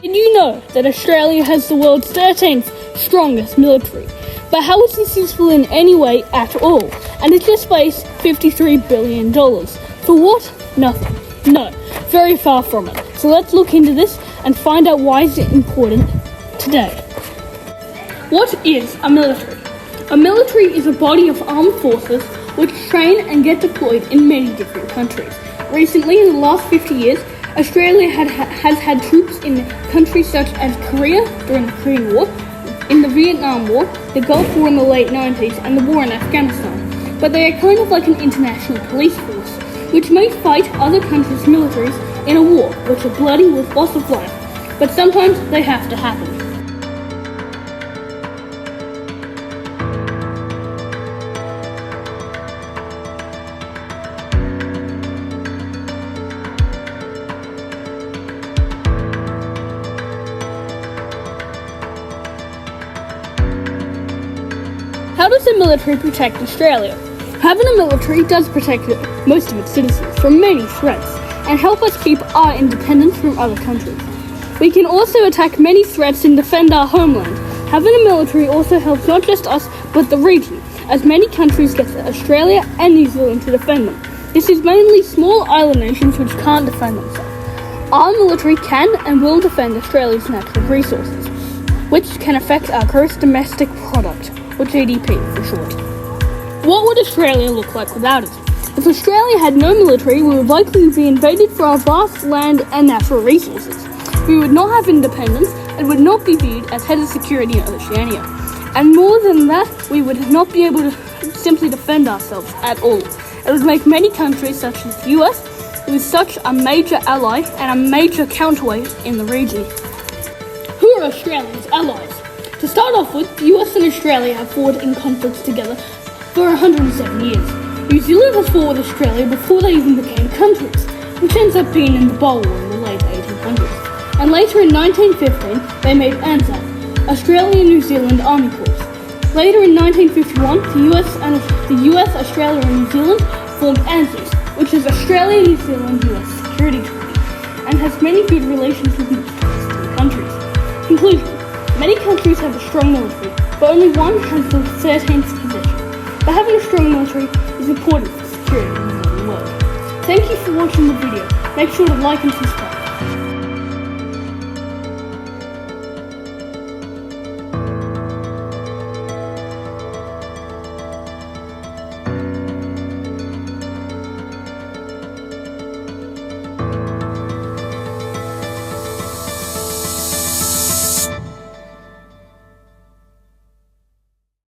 Did you know that Australia has the world's 13th strongest military? But how is this useful in any way at all? And it just weighs $53 billion. For what? Nothing. No, very far from it. So let's look into this and find out why it's important today. What is a military? A military is a body of armed forces which train and get deployed in many different countries. Recently, in the last 50 years, Australia has had troops in countries such as Korea during the Korean War, in the Vietnam War, the Gulf War in the late 90s, and the war in Afghanistan. But they are kind of like an international police force, which may fight other countries' militaries in a war, which are bloody with loss of life. But sometimes they have to happen. How does the military protect Australia? Having a military does protect most of its citizens from many threats and help us keep our independence from other countries. We can also attack many threats and defend our homeland. Having a military also helps not just us but the region, as many countries get Australia and New Zealand to defend them. This is mainly small island nations which can't defend themselves. Our military can and will defend Australia's natural resources, which can affect our gross domestic product, or GDP for short. What would Australia look like without it? If Australia had no military, we would likely be invaded for our vast land and natural resources. We would not have independence and would not be viewed as head of security in Oceania. And more than that, we would not be able to simply defend ourselves at all. It would make many countries, such as the US, who is such a major ally and a major counterweight in the region. Who are Australia's allies? To start off with, the US and Australia have fought in conflicts together for 107 years. New Zealand has fought with Australia before they even became countries, which ends up being in the Boer War in the late 1800s. And later in 1915, they made ANZAC, Australia and New Zealand Army Corps. Later in 1951, the US, Australia and New Zealand formed ANZUS, which is Australia, New Zealand, US Security Treaty, and has many good relations with most countries. Conclusion. Many countries have a strong military, but only one has the 13th position. But having a strong military is important for security in the modern world. Thank you for watching the video. Make sure to like and subscribe.